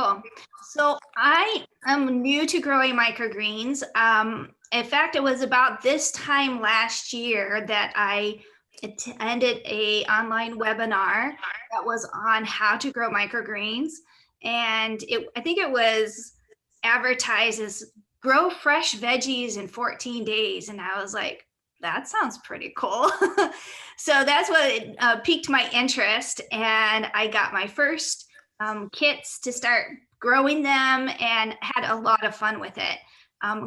Cool. So I am new to growing microgreens. In fact, it was about this time last year that I attended a online webinar that was on how to grow microgreens. And I think it was advertised as grow fresh veggies in 14 days. And I was like, that sounds pretty cool. So that's what piqued my interest. And I got my first kits to start growing them and had a lot of fun with it.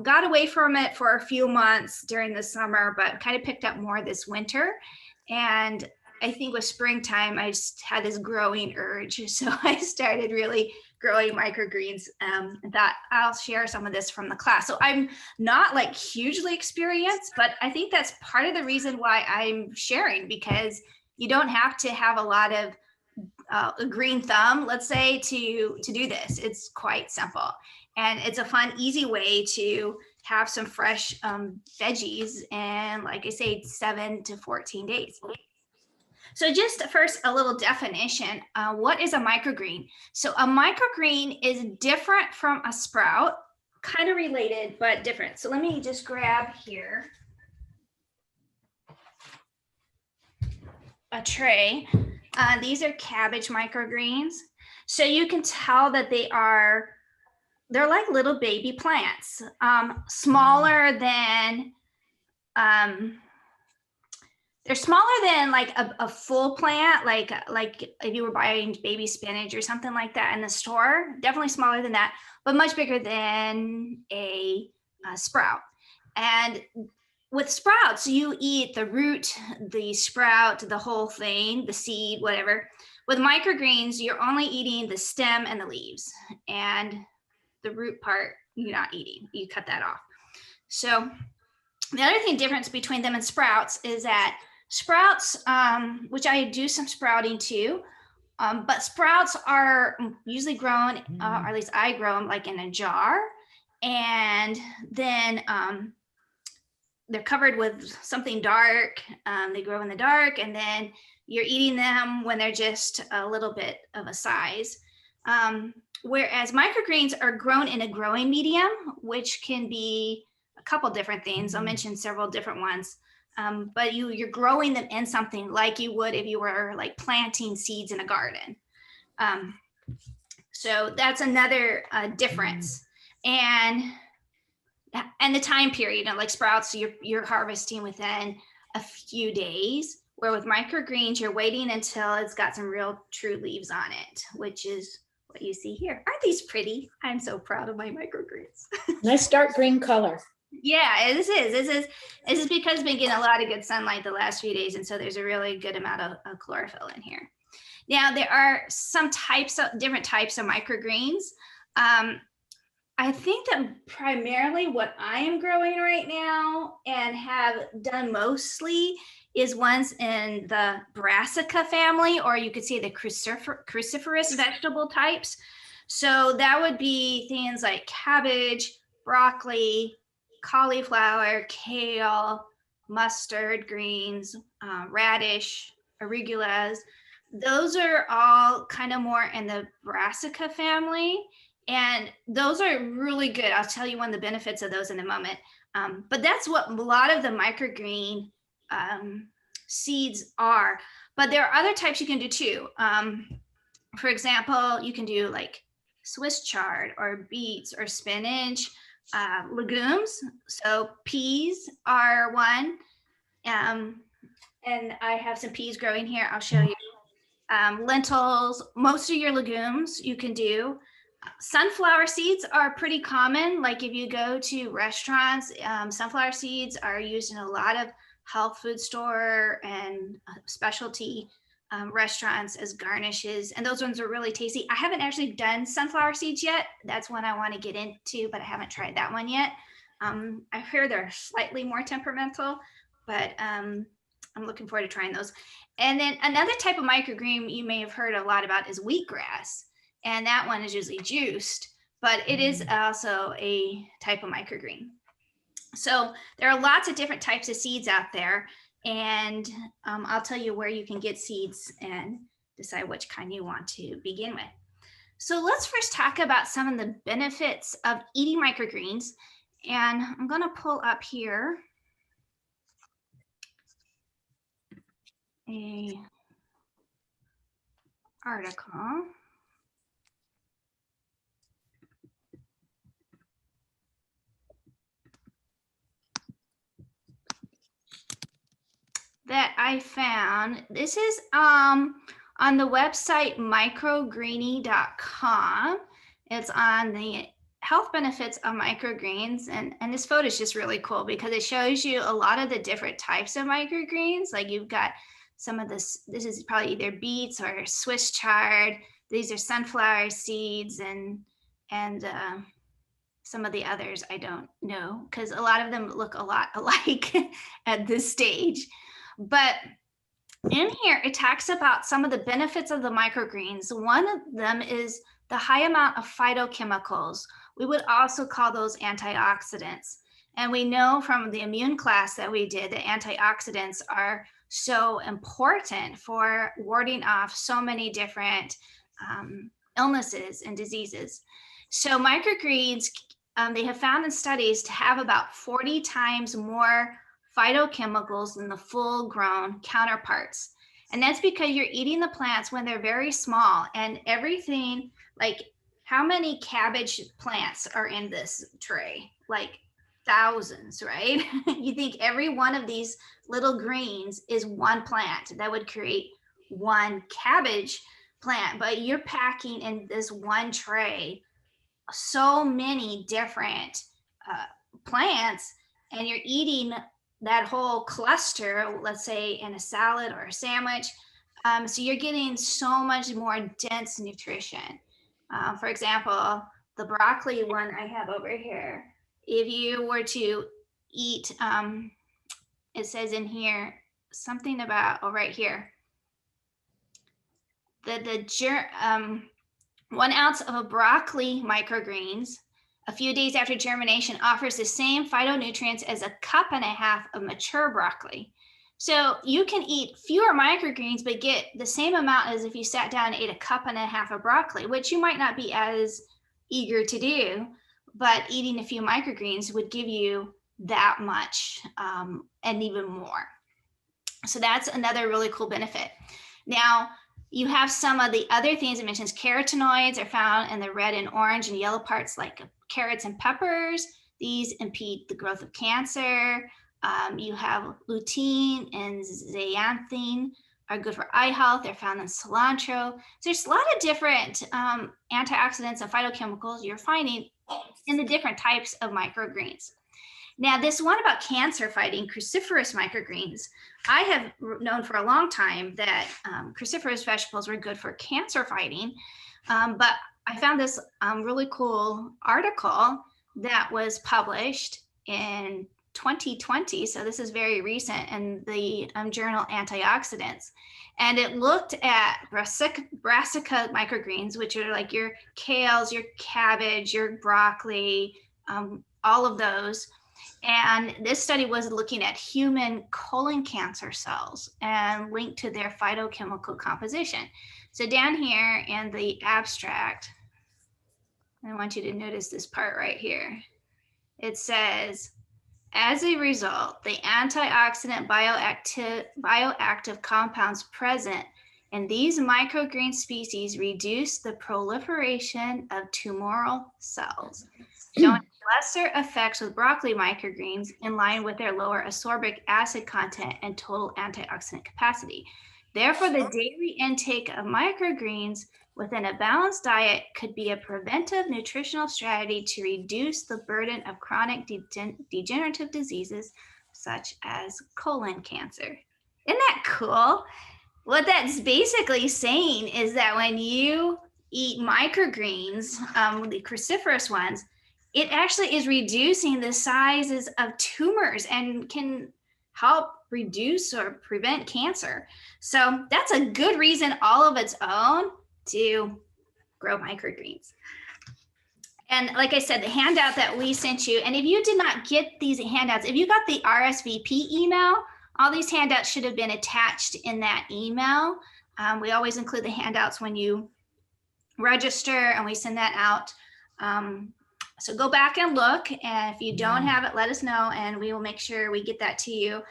Got away from it for a few months during the summer, but kind of picked up more this winter. And I think with springtime, I just had this growing urge. So I started really growing microgreens. That I'll share some of this from the class. So I'm not like hugely experienced, but I think that's part of the reason why I'm sharing, because you don't have to have a lot of a green thumb, let's say, to do this. It's quite simple, and it's a fun, easy way to have some fresh veggies, and like I say, 7 to 14 days. So just first, a little definition. What is a microgreen? So a microgreen is different from a sprout, kind of related, but different. So let me just grab here a tray. These are cabbage microgreens. So you can tell that they're like little baby plants, smaller than, they're smaller than like a full plant, like if you were buying baby spinach or something like that in the store, definitely smaller than that, but much bigger than a sprout. And with sprouts, you eat the root, the sprout, the whole thing, the seed, whatever. With microgreens, you're only eating the stem and the leaves, and the root part you're not eating. You cut that off. So the other thing difference between them and sprouts is that sprouts, which I do some sprouting too, but sprouts are usually grown, or at least I grow them like in a jar, and then they're covered with something dark. They grow in the dark, and then you're eating them when they're just a little bit of a size. Whereas microgreens are grown in a growing medium, which can be a couple different things. I'll mention several different ones. But you're growing them in something like you would if you were like planting seeds in a garden. So that's another difference. And the time period, like sprouts, you're harvesting within a few days, where with microgreens, you're waiting until it's got some real true leaves on it, which is what you see here. Aren't these pretty? I'm so proud of my microgreens. Nice dark green color. Yeah, this is because it's been getting a lot of good sunlight the last few days, and so there's a really good amount of chlorophyll in here. Now, there are some different types of microgreens. I think that primarily what I am growing right now and have done mostly is ones in the brassica family, or you could say the cruciferous vegetable types. So that would be things like cabbage, broccoli, cauliflower, kale, mustard greens, radish, arugulas. Those are all kind of more in the brassica family. And those are really good. I'll tell you one of the benefits of those in a moment. But that's what a lot of the microgreen seeds are. But there are other types you can do too. For example, you can do like Swiss chard or beets or spinach, legumes. So peas are one. And I have some peas growing here. I'll show you. Lentils, most of your legumes you can do. Sunflower seeds are pretty common. Like if you go to restaurants, sunflower seeds are used in a lot of health food store and specialty restaurants as garnishes. And those ones are really tasty. I haven't actually done sunflower seeds yet. That's one I want to get into, but I haven't tried that one yet. I hear they're slightly more temperamental, but I'm looking forward to trying those. And then another type of microgreen you may have heard a lot about is wheatgrass. And that one is usually juiced, but it is also a type of microgreen. So there are lots of different types of seeds out there, and I'll tell you where you can get seeds and decide which kind you want to begin with. So let's first talk about some of the benefits of eating microgreens. And I'm going to pull up here a article. That I found. This is on the website microgreeny.com. It's on the health benefits of microgreens, and this photo is just really cool because it shows you a lot of the different types of microgreens. Like you've got some of this is probably either beets or Swiss chard. These are sunflower seeds, and some of the others I don't know because a lot of them look a lot alike at this stage. But in here, it talks about some of the benefits of the microgreens. One of them is the high amount of phytochemicals. We would also call those antioxidants. And we know from the immune class that we did that antioxidants are so important for warding off so many different illnesses and diseases. So microgreens, they have found in studies to have about 40 times more phytochemicals than the full grown counterparts. And that's because you're eating the plants when they're very small, and everything, like how many cabbage plants are in this tray? Like thousands, right? You think every one of these little greens is one plant that would create one cabbage plant, but you're packing in this one tray so many different plants, and you're eating that whole cluster, let's say in a salad or a sandwich. So you're getting so much more dense nutrition. For example, the broccoli one I have over here, if you were to eat, it says in here something about, right here, the 1 ounce of a broccoli microgreens a few days after germination offers the same phytonutrients as a cup and a half of mature broccoli. So you can eat fewer microgreens, but get the same amount as if you sat down and ate a cup and a half of broccoli, which you might not be as eager to do, but eating a few microgreens would give you that much and even more. So that's another really cool benefit. Now, you have some of the other things it mentions. Carotenoids are found in the red and orange and yellow parts like carrots and peppers. These impede the growth of cancer. You have lutein and zeaxanthin are good for eye health. They're found in cilantro. So there's a lot of different antioxidants and phytochemicals you're finding in the different types of microgreens. Now, this one about cancer fighting cruciferous microgreens, I have known for a long time that cruciferous vegetables were good for cancer fighting, but I found this really cool article that was published in 2020, so this is very recent, in the journal Antioxidants. And it looked at brassica microgreens, which are like your kales, your cabbage, your broccoli, all of those. And this study was looking at human colon cancer cells and linked to their phytochemical composition. So down here in the abstract, I want you to notice this part right here. It says, as a result, the antioxidant bioactive compounds present in these microgreen species reduce the proliferation of tumoral cells, showing lesser effects with broccoli microgreens in line with their lower ascorbic acid content and total antioxidant capacity. Therefore, the daily intake of microgreens within a balanced diet could be a preventive nutritional strategy to reduce the burden of chronic degenerative diseases such as colon cancer. Isn't that cool? What that's basically saying is that when you eat microgreens, the cruciferous ones, it actually is reducing the sizes of tumors and can help reduce or prevent cancer. So that's a good reason all of its own to grow microgreens. And like I said, the handout that we sent you, and if you did not get these handouts, if you got the RSVP email, all these handouts should have been attached in that email. We always include the handouts when you register and we send that out. So go back and look, and if you don't have it, let us know and we will make sure we get that to you.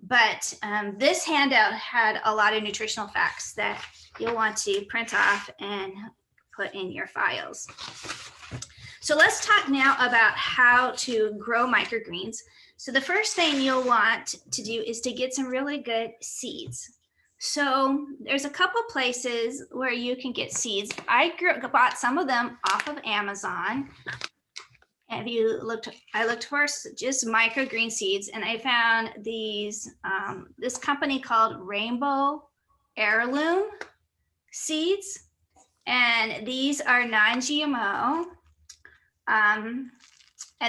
But this handout had a lot of nutritional facts that you'll want to print off and put in your files. So let's talk now about how to grow microgreens. So the first thing you'll want to do is to get some really good seeds. So there's a couple places where you can get seeds. I bought some of them off of Amazon. If you looked, I looked for just microgreen seeds, and I found these, this company called Rainbow Heirloom Seeds, and these are non-GMO. And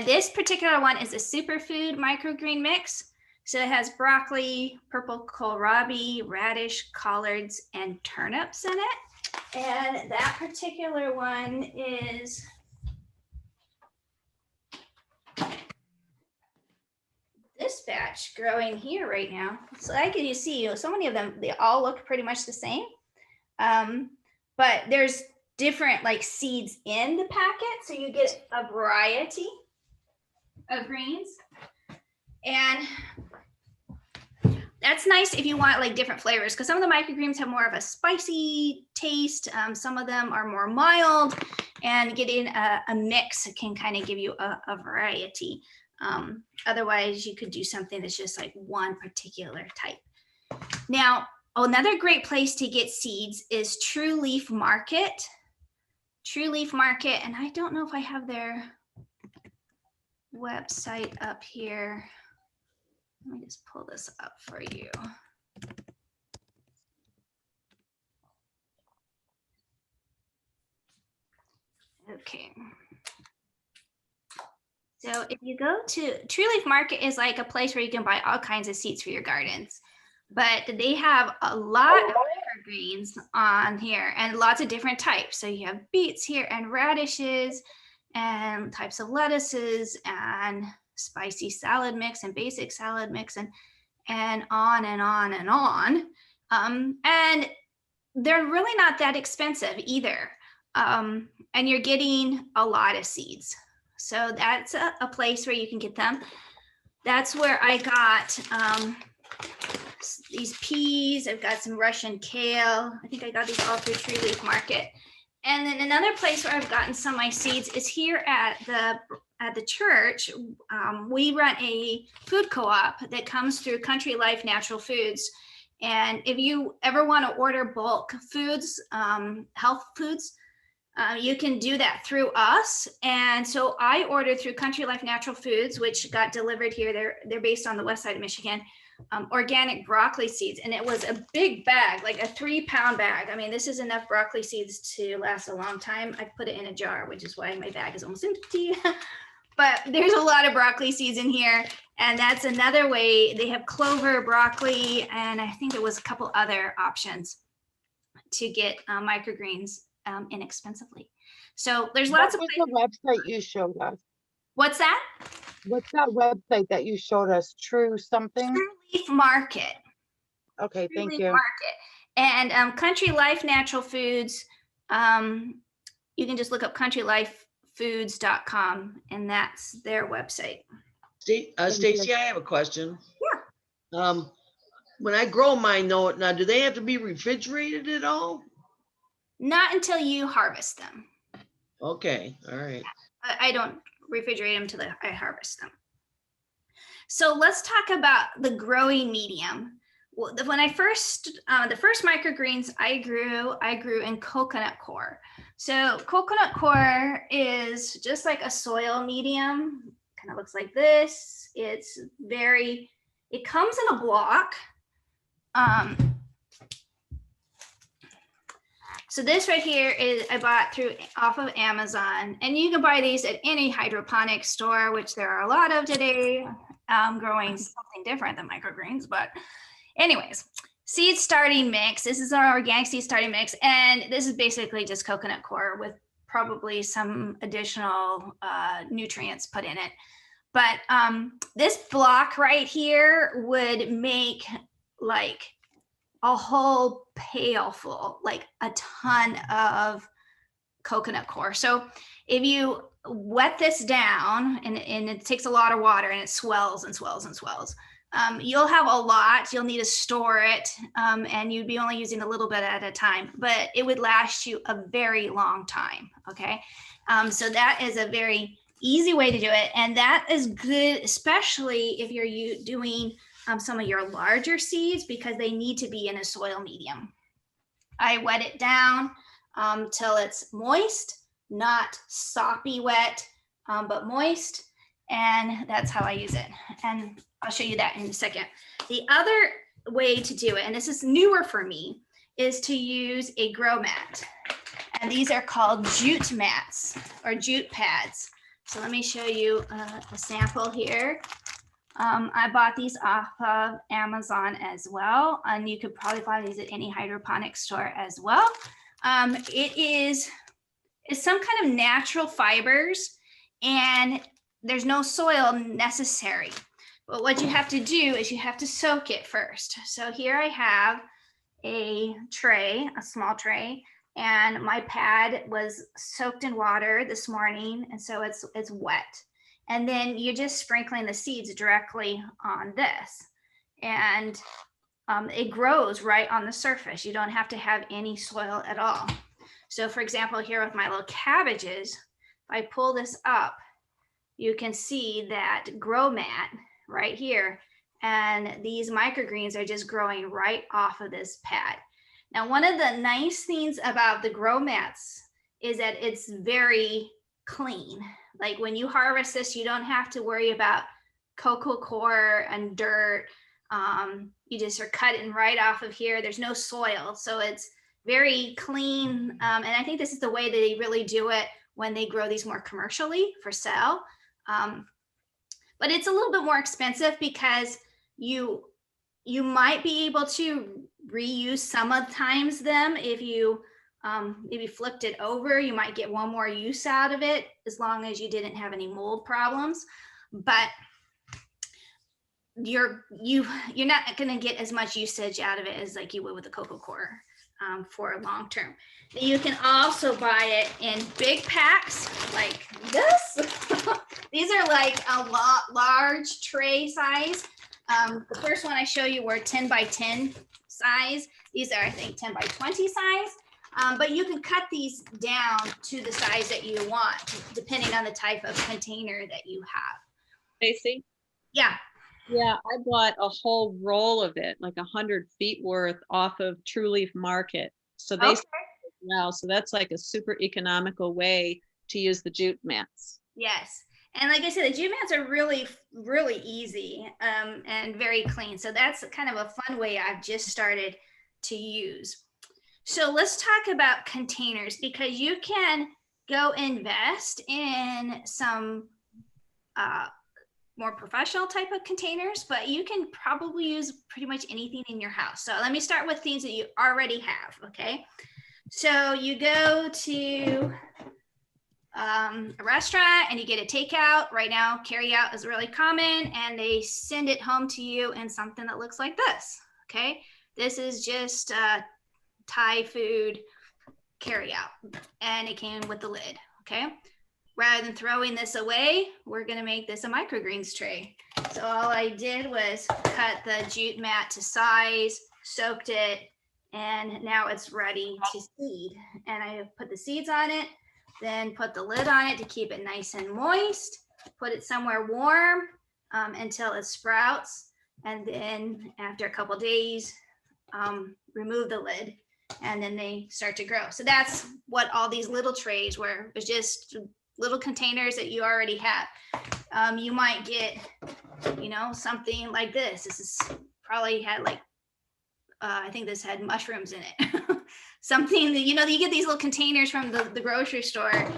this particular one is a superfood microgreen mix. So it has broccoli, purple kohlrabi, radish, collards, and turnips in it. And that particular one is this batch growing here right now. So like you see, so many of them, they all look pretty much the same. But there's different like seeds in the packet. So you get a variety of greens. And that's nice if you want like different flavors, because some of the microgreens have more of a spicy taste. Some of them are more mild, and getting a mix can kind of give you a variety. Otherwise, you could do something that's just like one particular type. Now, another great place to get seeds is True Leaf Market. True Leaf Market, and I don't know if I have their website up here. Let me just pull this up for you. Okay. So if you go to True Leaf Market, is like a place where you can buy all kinds of seeds for your gardens, but they have a lot of microgreens on here and lots of different types. So you have beets here and radishes and types of lettuces and spicy salad mix and basic salad mix and on and on and on. And they're really not that expensive either. And you're getting a lot of seeds. So that's a place where you can get them. That's where I got these peas. I've got some Russian kale. I think I got these all through Tree Leaf Market. And then another place where I've gotten some of my seeds is here at the church. We run a food co-op that comes through Country Life Natural Foods. And if you ever want to order bulk foods, health foods, you can do that through us. And so I ordered through Country Life Natural Foods, which got delivered here. They're based on the west side of Michigan. Organic broccoli seeds, and it was a big bag, like a 3-pound bag. I mean, this is enough broccoli seeds to last a long time. I put it in a jar, which is why my bag is almost empty. But there's a lot of broccoli seeds in here, and that's another way. They have clover, broccoli, and I think there was a couple other options to get microgreens inexpensively. So there's lots of the website you showed us. What's that? What's that website that you showed us? True something? True Leaf Market. Okay, True thank Leaf you. Market. And Country Life Natural Foods, you can just look up countrylifefoods.com, and that's their website. Stacy, I have a question. Yeah. When I grow mine, now, do they have to be refrigerated at all? Not until you harvest them. Okay, all right. I don't refrigerate them until I harvest them. So let's talk about the growing medium. When I first, the first microgreens I grew in coconut coir. So coconut coir is just like a soil medium, kind of looks like this. It comes in a block. So this right here is I bought off of Amazon, and you can buy these at any hydroponic store, which there are a lot of today, growing something different than microgreens. But anyways, seed starting mix. This is our organic seed starting mix, and this is basically just coconut coir with probably some additional nutrients put in it. But this block right here would make like a whole pail full, like a ton of coconut coir. So if you wet this down and it takes a lot of water and it swells and swells and swells, you'll have a lot. You'll need to store it, and you'd be only using a little bit at a time, but it would last you a very long time. Okay, so that is a very easy way to do it, and that is good, especially if you're doing some of your larger seeds, because they need to be in a soil medium. I wet it down till it's moist, not soppy wet, but moist. And that's how I use it. And I'll show you that in a second. The other way to do it, and this is newer for me, is to use a grow mat. And these are called jute mats or jute pads. So let me show you a sample here. I bought these off of Amazon as well, and you could probably find these at any hydroponic store as well. It's some kind of natural fibers, and there's no soil necessary. But what you have to do is you have to soak it first. So here I have a tray, a small tray, and my pad was soaked in water this morning, and so it's wet. And then you're just sprinkling the seeds directly on this, and it grows right on the surface. You don't have to have any soil at all. So for example, here with my little cabbages, if I pull this up, you can see that grow mat right here, and these microgreens are just growing right off of this pad. Now, one of the nice things about the grow mats is that it's very clean. Like when you harvest this, you don't have to worry about cocoa coir and dirt. You just are cutting right off of here. There's no soil, so it's very clean. And I think this is the way that they really do it when they grow these more commercially for sale. But it's a little bit more expensive because you might be able to reuse some of times them. If you maybe flipped it over, you might get one more use out of it, as long as you didn't have any mold problems. But you're not going to get as much usage out of it as like you would with the cocoa coir for long term. You can also buy it in big packs like this. These are like a large tray size. The first one I show you were 10 by 10 size. These are, I think, 10 by 20 size. But you can cut these down to the size that you want, depending on the type of container that you have. Stacy? Yeah. Yeah, I bought a whole roll of it, like 100 feet worth, off of True Leaf Market. So they now, so that's like a super economical way to use the jute mats. Yes. And like I said, the jute mats are really, really easy and very clean. So that's kind of a fun way I've just started to use. So let's talk about containers, because you can go invest in some more professional type of containers, but you can probably use pretty much anything in your house. So let me start with things that you already have, okay? So you go to a restaurant and you get a takeout. Right now, carry out is really common, and they send it home to you in something that looks like this, okay? This is just Thai food carry out, and it came with the lid, okay? Rather than throwing this away, we're gonna make this a microgreens tray. So all I did was cut the jute mat to size, soaked it, and now it's ready to seed. And I put the seeds on it, then put the lid on it to keep it nice and moist, put it somewhere warm until it sprouts. And then after a couple days, remove the lid, and then they start to grow. So that's what all these little trays were. It was just little containers that you already have. You might get, something like this. This is probably had like, I think this had mushrooms in it. Something that, you get these little containers from the grocery store.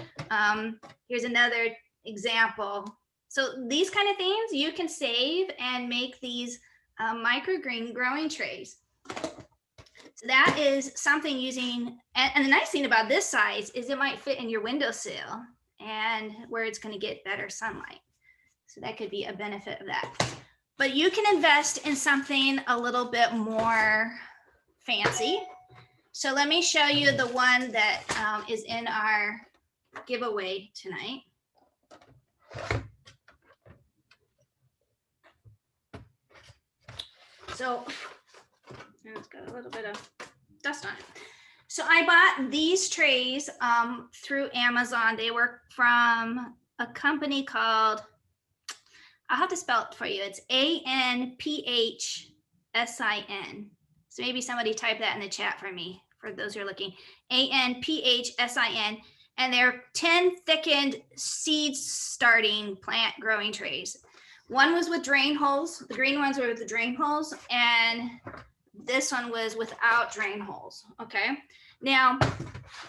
Here's another example. So these kind of things you can save and make these microgreen growing trays. So that is something using, and the nice thing about this size is it might fit in your windowsill and where it's going to get better sunlight. So that could be a benefit of that. But you can invest in something a little bit more fancy. So let me show you the one that is in our giveaway tonight. So it's got a little bit of dust on it. So I bought these trays through Amazon. They were from a company called, I'll have to spell it for you. It's ANPHSIN. So maybe somebody type that in the chat for me, for those who are looking. ANPHSIN. And they're 10 thickened seed starting plant growing trays. One was with drain holes. The green ones were with the drain holes. And this one was without drain holes. Okay. Now,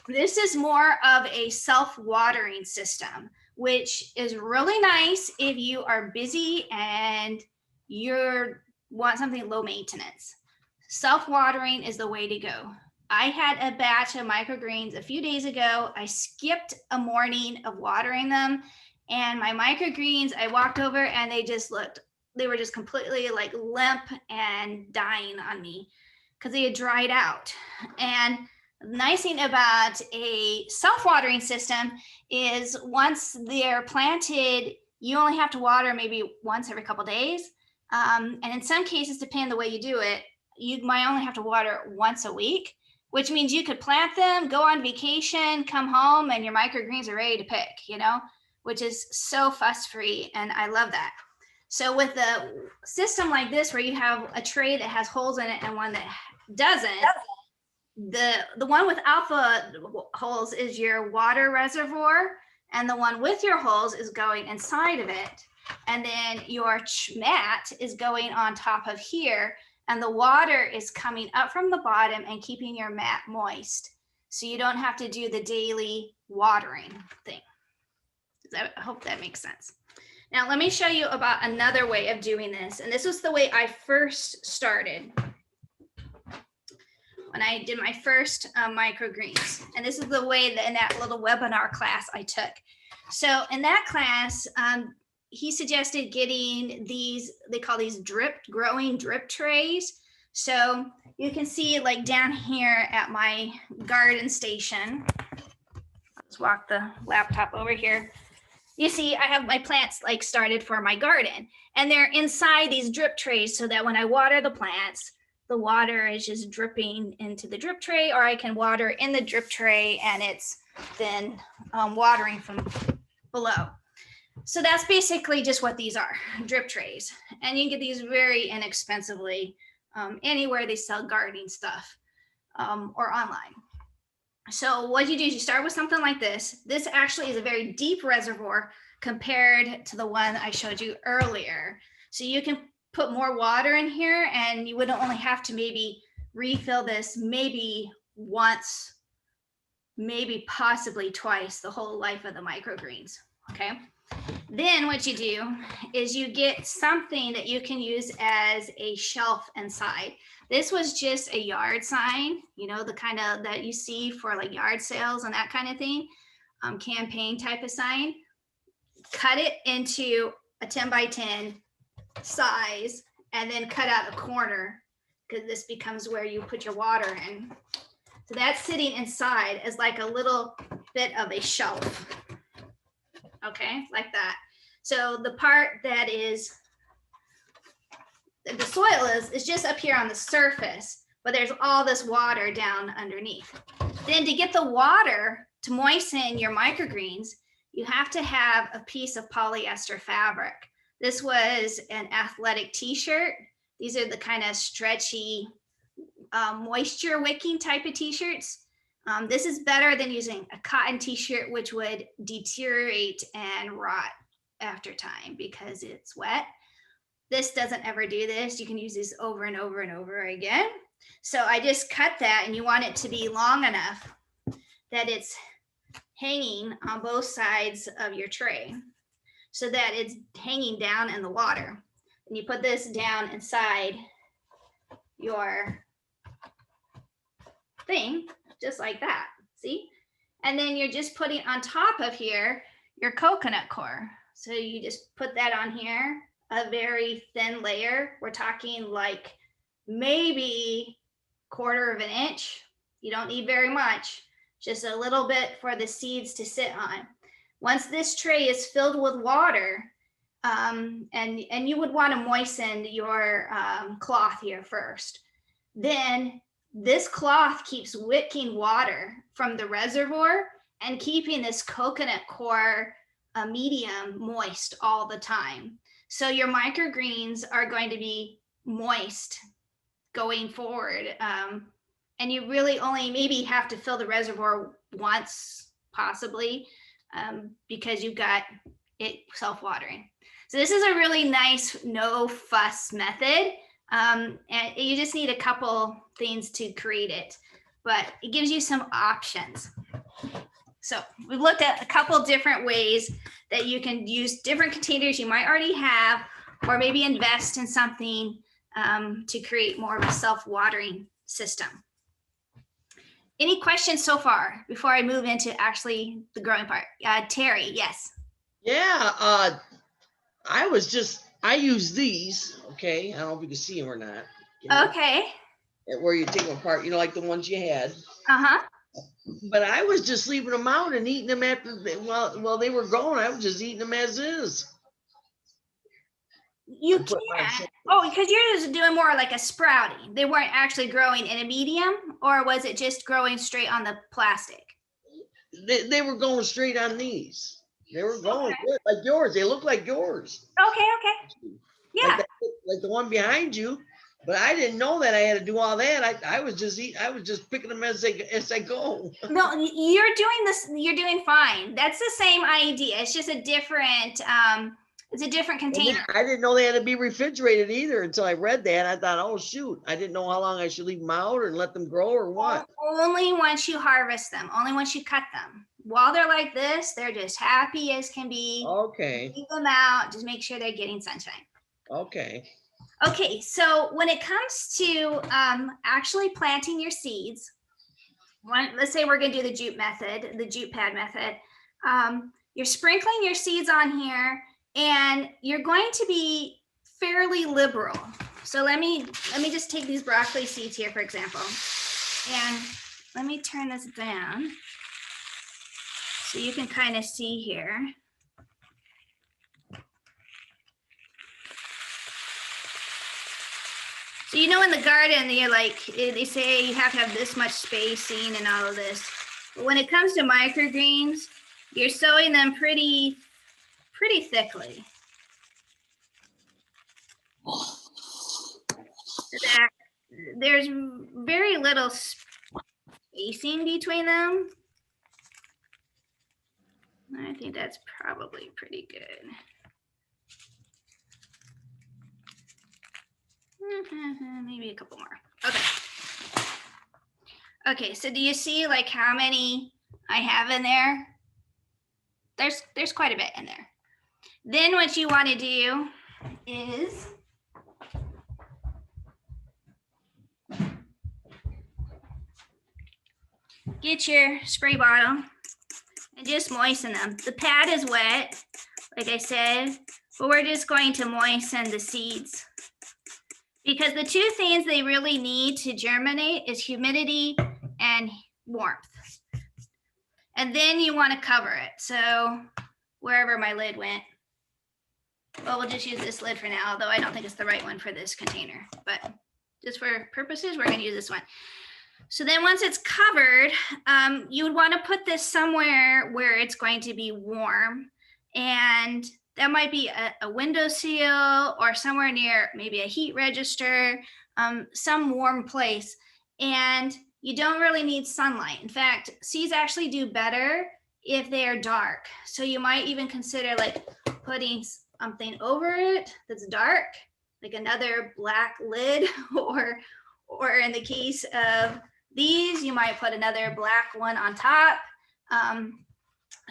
this is more of a self-watering system, which is really nice if you are busy and you want something low maintenance. Self-watering is the way to go. I had a batch of microgreens a few days ago. I skipped a morning of watering them, and my microgreens, I walked over and they were just completely like limp and dying on me because they had dried out. And the nice thing about a self-watering system is once they're planted, you only have to water maybe once every couple of days. And in some cases, depending on the way you do it, you might only have to water once a week, which means you could plant them, go on vacation, come home, and your microgreens are ready to pick, which is so fuss-free, and I love that. So with a system like this, where you have a tray that has holes in it and one that doesn't, the one without the holes is your water reservoir, and the one with your holes is going inside of it. And then your mat is going on top of here, and the water is coming up from the bottom and keeping your mat moist. So you don't have to do the daily watering thing. I hope that makes sense. Now, let me show you about another way of doing this. And this was the way I first started when I did my first microgreens. And this is the way that in that little webinar class I took. So in that class, he suggested getting these, they call these growing drip trays. So you can see like down here at my garden station, let's walk the laptop over here. You see, I have my plants like started for my garden, and they're inside these drip trays so that when I water the plants, the water is just dripping into the drip tray, or I can water in the drip tray and it's then watering from below. So that's basically just what these are, drip trays. And you can get these very inexpensively anywhere they sell gardening stuff or online. So what you do is you start with something like this. This actually is a very deep reservoir compared to the one I showed you earlier. So you can put more water in here, and you wouldn't only have to maybe refill this maybe once, maybe possibly twice the whole life of the microgreens, okay? Then what you do is you get something that you can use as a shelf inside. This was just a yard sign, the kind of that you see for like yard sales and that kind of thing, campaign type of sign. Cut it into a 10 by 10 size, and then cut out a corner, because this becomes where you put your water in. So that's sitting inside as like a little bit of a shelf. Okay, like that. So the part that is the soil is just up here on the surface, but there's all this water down underneath. Then to get the water to moisten your microgreens, you have to have a piece of polyester fabric. This was an athletic t-shirt. These are the kind of stretchy, moisture wicking type of t-shirts. This is better than using a cotton t-shirt, which would deteriorate and rot after time because it's wet. This doesn't ever do this. You can use this over and over and over again. So I just cut that, and you want it to be long enough that it's hanging on both sides of your tray so that it's hanging down in the water. And you put this down inside your thing, just like that, see? And then you're just putting on top of here your coconut core. So you just put that on here, a very thin layer. We're talking like maybe 1/4 of an inch You don't need very much, just a little bit for the seeds to sit on. Once this tray is filled with water, and you would want to moisten your cloth here first. Then this cloth keeps wicking water from the reservoir and keeping this coconut coir medium moist all the time. So your microgreens are going to be moist going forward. And you really only maybe have to fill the reservoir once, possibly, because you've got it self-watering. So this is a really nice no fuss method. And you just need a couple things to create it, but it gives you some options. So we've looked at a couple different ways that you can use different containers you might already have, or maybe invest in something to create more of a self-watering system. Any questions so far before I move into actually the growing part? Terry, yes. Yeah, I use these, okay? I don't know if you can see them or not. Okay. Where you take them apart, like the ones you had. Uh-huh. But I was just leaving them out and eating them after, while they were gone. I was just eating them as is. You can't. Oh, because you're just doing more like a sprouting. They weren't actually growing in a medium, or was it just growing straight on the plastic? They were going straight on these. They were going good, like yours. They look like yours. Okay. Yeah. Like the one behind you. But I didn't know that I had to do all that. I was just picking them as I go. No, you're doing this. You're doing fine. That's the same idea. It's just a different. It's a different container. I didn't know they had to be refrigerated either until I read that. I thought, oh shoot, I didn't know how long I should leave them out and let them grow or what. Only once you harvest them. Only once you cut them. While they're like this, they're just happy as can be. Okay. Leave them out. Just make sure they're getting sunshine. Okay. Okay, so when it comes to actually planting your seeds, let's say we're going to do the jute method, the jute pad method. You're sprinkling your seeds on here, and you're going to be fairly liberal. So let me just take these broccoli seeds here, for example, and let me turn this down so you can kind of see here. So, in the garden, you're like, they say you have to have this much spacing and all of this. But when it comes to microgreens, you're sowing them pretty thickly. So that there's very little spacing between them. I think that's probably pretty good. Maybe a couple more. Okay, so do you see like how many I have in there? There's quite a bit in there. Then what you want to do is get your spray bottle and just moisten them. The pad is wet, like I said, but we're just going to moisten the seeds. Because the two things they really need to germinate is humidity and warmth. And then you want to cover it. So wherever my lid went, well, we'll just use this lid for now, although I don't think it's the right one for this container. But just for purposes, we're going to use this one. So then once it's covered, you would want to put this somewhere where it's going to be warm. And that might be a windowsill or somewhere near maybe a heat register, some warm place. And you don't really need sunlight. In fact, seeds actually do better if they are dark. So you might even consider like putting something over it that's dark, like another black lid, or in the case of these, you might put another black one on top,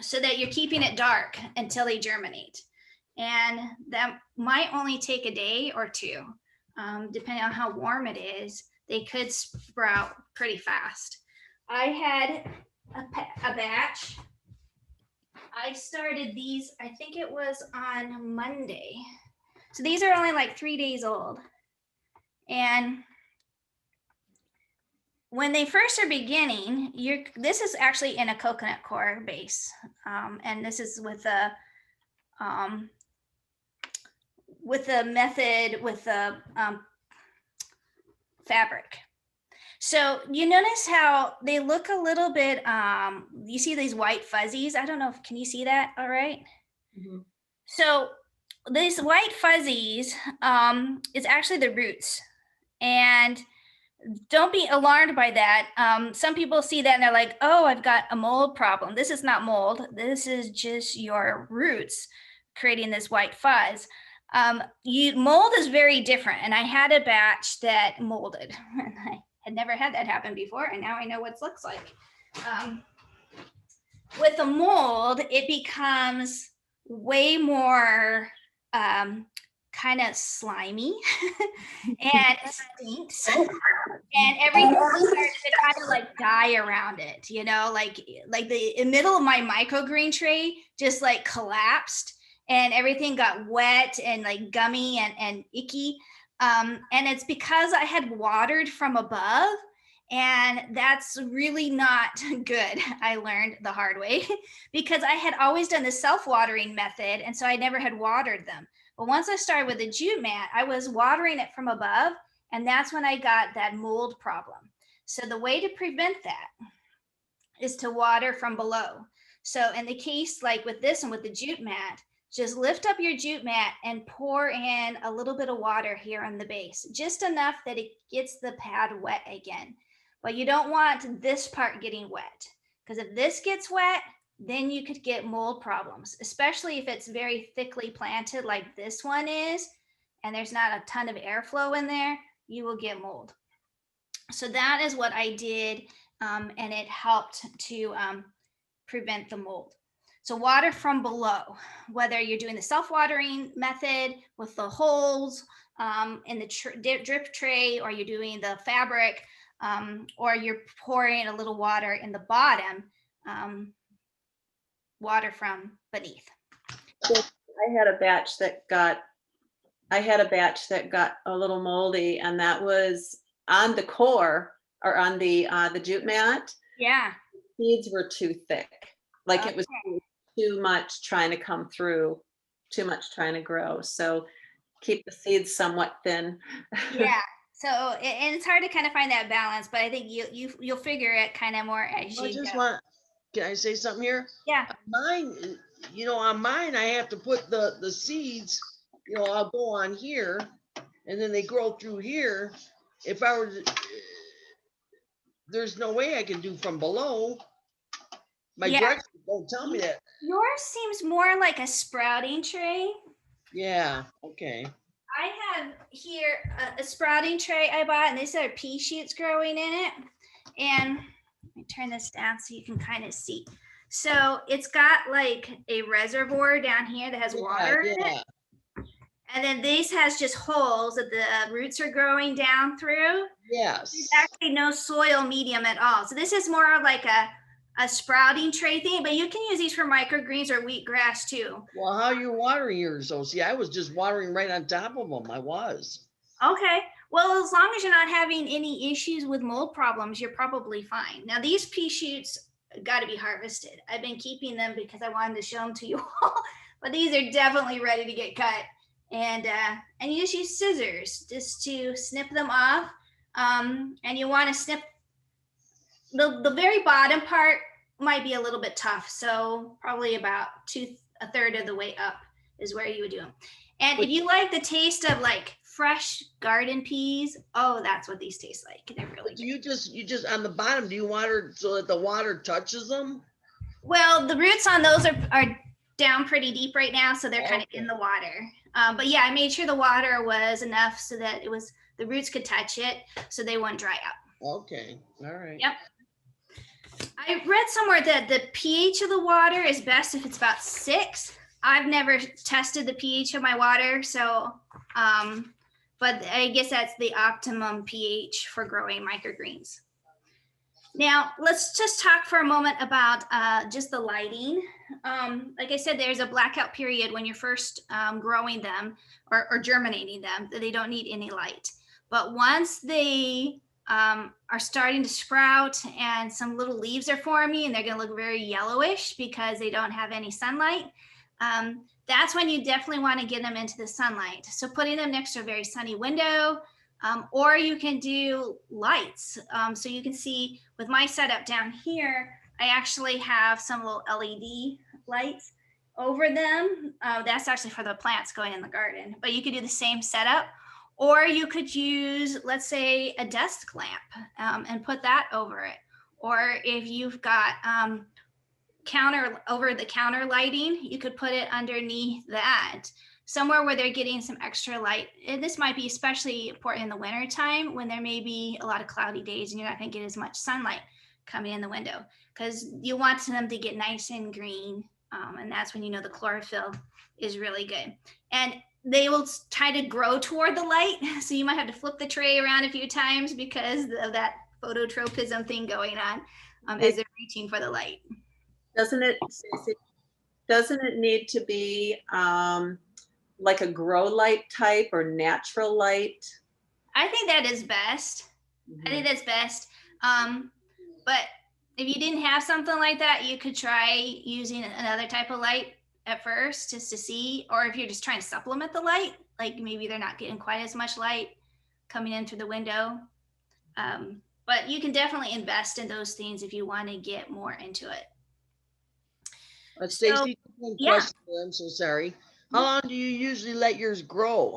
so that you're keeping it dark until they germinate. And that might only take a day or two, depending on how warm it is. They could sprout pretty fast. I had a batch. I started these, I think it was on Monday. So these are only like 3 days old. And when they first are beginning, this is actually in a coconut coir base. And this is with a method with the fabric. So you notice how they look a little bit, you see these white fuzzies? I don't know if, can you see that all right? Mhm. So these white fuzzies is actually the roots. And don't be alarmed by that. Some people see that and they're like, oh, I've got a mold problem. This is not mold. This is just your roots creating this white fuzz. Mold is very different. And I had a batch that molded. And I had never had that happen before. And now I know what it looks like. With the mold, it becomes way more kind of slimy and it stinks. And everything started to kind of like die around it, you know, like the middle of my microgreen tray just like collapsed and everything got wet and like gummy and icky. And it's because I had watered from above. And that's really not good. I learned the hard way because I had always done the self-watering method. And so I never had watered them. But once I started with the jute mat, I was watering it from above. And that's when I got that mold problem. So the way to prevent that is to water from below. So in the case like with this and with the jute mat, just lift up your jute mat and pour in a little bit of water here on the base, just enough that it gets the pad wet again. But you don't want this part getting wet, because if this gets wet, then you could get mold problems, especially if it's very thickly planted like this one is, and there's not a ton of airflow in there, you will get mold. So that is what I did, and it helped to prevent the mold. So water from below, whether you're doing the self-watering method with the holes in the drip tray, or you're doing the fabric, or you're pouring a little water in the bottom, water from beneath. I had a batch that got a little moldy, and that was on the core or on the jute mat. Yeah. Seeds were too thick. Like it was too much trying to come through, too much trying to grow. So keep the seeds somewhat thin. Yeah. So and it's hard to kind of find that balance, but I think you'll figure it kind of more as I you just go. want, can I say something here? Yeah. Mine, you know, on mine, I have to put the seeds, you know, I'll go on here and then they grow through here. If I were to, there's no way I can do from below. My directions don't tell me that. Yours seems more like a sprouting tray. Yeah, okay. I have here a sprouting tray I bought, and these are pea shoots growing in it. And let me turn this down so you can kind of see. So it's got like a reservoir down here that has water in it. And then this has just holes that the roots are growing down through. Yes. There's actually no soil medium at all. So this is more of like a sprouting tray thing, but you can use these for microgreens or wheatgrass too. Well, how are you watering yours? Oh, see, I was just watering right on top of them. I was. Okay. Well, as long as you're not having any issues with mold problems, you're probably fine. Now, these pea shoots got to be harvested. I've been keeping them because I wanted to show them to you all, but these are definitely ready to get cut. And you just use scissors just to snip them off. And you want to snip the very bottom part might be a little bit tough. So probably about a third of the way up is where you would do them. And if you like the taste of like fresh garden peas, oh, that's what these taste like. They're really good. You just on the bottom, do you water so that the water touches them? Well, the roots on those are down pretty deep right now, so they're kind of in the water. But yeah, I made sure the water was enough so that the roots could touch it so they wouldn't dry up. Okay, all right. Yep. I read somewhere that the pH of the water is best if it's about 6. I've never tested the pH of my water, so but I guess that's the optimum pH for growing microgreens. Now, let's just talk for a moment about just the lighting. Like I said, there's a blackout period when you're first growing them or germinating them, that they don't need any light. But once they are starting to sprout and some little leaves are forming and they're going to look very yellowish because they don't have any sunlight. That's when you definitely want to get them into the sunlight. So putting them next to a very sunny window, or you can do lights. So you can see with my setup down here, I actually have some little LED lights over them. That's actually for the plants going in the garden, but you could do the same setup. Or you could use, let's say, a desk lamp and put that over it. Or if you've got over the counter lighting, you could put it underneath that, somewhere where they're getting some extra light. And this might be especially important in the winter time when there may be a lot of cloudy days and you're not going to get as much sunlight coming in the window, because you want them to get nice and green. And that's when you know the chlorophyll is really good. And they will try to grow toward the light. So you might have to flip the tray around a few times because of that phototropism thing going on as they're reaching for the light. Doesn't it, Stacey, doesn't it need to be like a grow light type or natural light? I think that is best. I think that's best. But if you didn't have something like that, you could try using another type of light at first just to see, or if you're just trying to supplement the light, like maybe they're not getting quite as much light coming in through the window. But you can definitely invest in those things if you want to get more into it. Stacey, one question. I'm so sorry. How long do you usually let yours grow?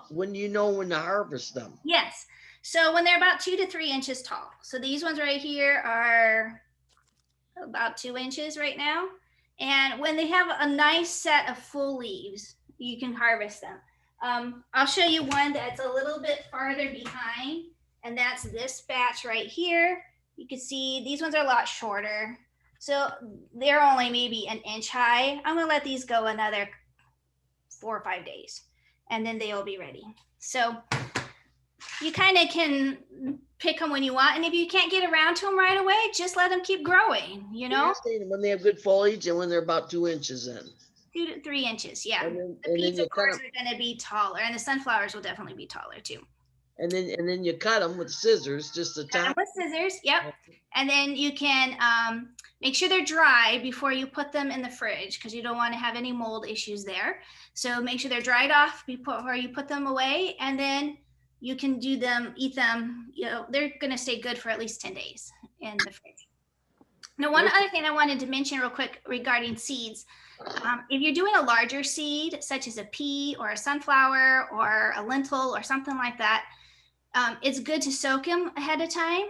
When do you know when to harvest them? Yes. So when they're about 2 to 3 inches tall. So these ones right here are about 2 inches right now. And when they have a nice set of full leaves, you can harvest them. I'll show you one that's a little bit farther behind, and that's this batch right here. You can see these ones are a lot shorter. So they're only maybe an inch high. I'm gonna let these go another 4 or 5 days, and then they'll be ready. So you kind of can pick them when you want. And if you can't get around to them right away, just let them keep growing, you know? When they have good foliage and when they're about 2 inches in. 2 to 3 inches, yeah. And the peas, of course, are going to be taller, and the sunflowers will definitely be taller too. And then you cut them with scissors, just the top. With scissors, yep. And then you can make sure they're dry before you put them in the fridge, because you don't want to have any mold issues there. So make sure they're dried off before you put them away, and then you can eat them. You know, they're going to stay good for at least 10 days in the fridge. Now, one other thing I wanted to mention real quick regarding seeds, if you're doing a larger seed, such as a pea or a sunflower or a lentil or something like that, it's good to soak them ahead of time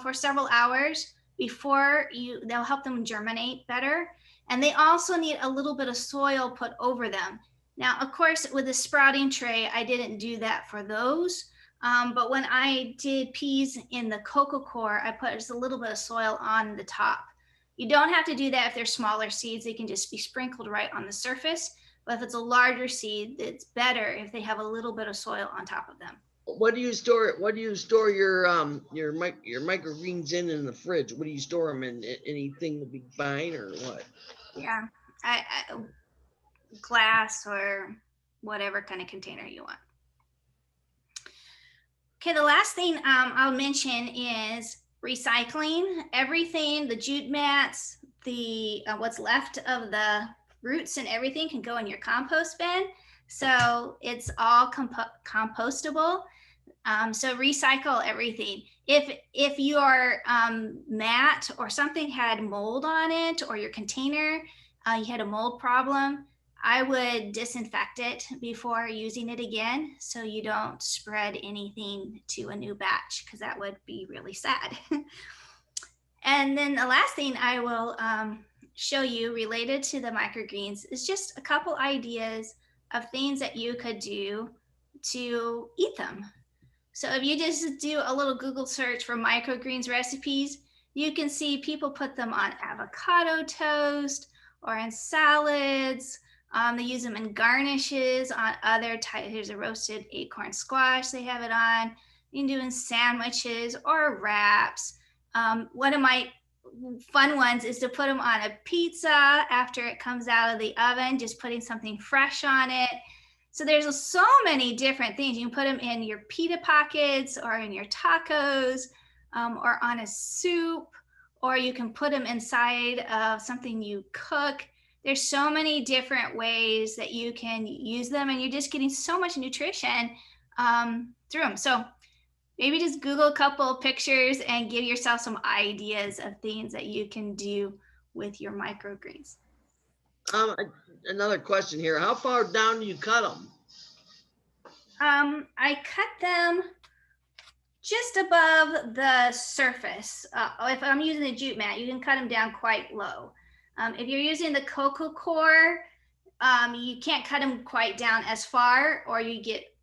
for several hours before they'll help them germinate better. And they also need a little bit of soil put over them. Now, of course, with the sprouting tray, I didn't do that for those. But when I did peas in the coco coir, I put just a little bit of soil on the top. You don't have to do that if they're smaller seeds. They can just be sprinkled right on the surface. But if it's a larger seed, it's better if they have a little bit of soil on top of them. What do you store? What do you store your microgreens in the fridge? What do you store them in? Anything to be fine or what? Yeah, I glass or whatever kind of container you want. Okay, the last thing I'll mention is recycling. Everything, the jute mats, the what's left of the roots and everything can go in your compost bin. So it's all compostable. So recycle everything. If your mat or something had mold on it, or your container, you had a mold problem, I would disinfect it before using it again, so you don't spread anything to a new batch, because that would be really sad. And then the last thing I will show you related to the microgreens is just a couple ideas of things that you could do to eat them. So if you just do a little Google search for microgreens recipes, you can see people put them on avocado toast or in salads. They use them in garnishes on other types. Here's a roasted acorn squash they have it on. You can do in sandwiches or wraps. One of my fun ones is to put them on a pizza after it comes out of the oven, just putting something fresh on it. So there's so many different things. You can put them in your pita pockets or in your tacos, or on a soup, or you can put them inside of something you cook. There's so many different ways that you can use them, and you're just getting so much nutrition through them. So maybe just Google a couple of pictures and give yourself some ideas of things that you can do with your microgreens. Another question here. How far down do you cut them? I cut them just above the surface. If I'm using the jute mat, you can cut them down quite low. If you're using the coco core, you can't cut them quite down as far, or you get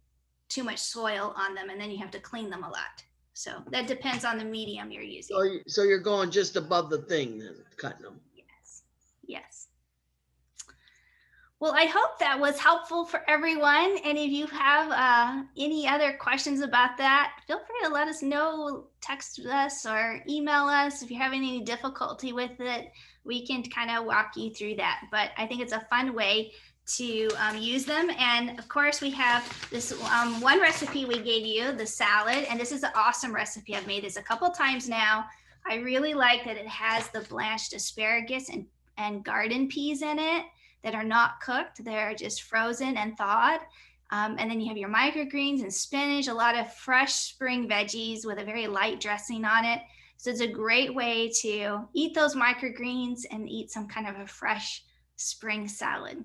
too much soil on them and then you have to clean them a lot. So that depends on the medium you're using. So you're going just above the thing then, cutting them. Yes. Yes. Well, I hope that was helpful for everyone. And if you have any other questions about that, feel free to let us know, text us or email us. If you're having any difficulty with it, we can kind of walk you through that. But I think it's a fun way to use them. And of course, we have this one recipe we gave you, the salad. And this is an awesome recipe. I've made this a couple times now. I really like that it has the blanched asparagus and garden peas in it that are not cooked. They're just frozen and thawed. And then you have your microgreens and spinach, a lot of fresh spring veggies with a very light dressing on it. So it's a great way to eat those microgreens and eat some kind of a fresh spring salad.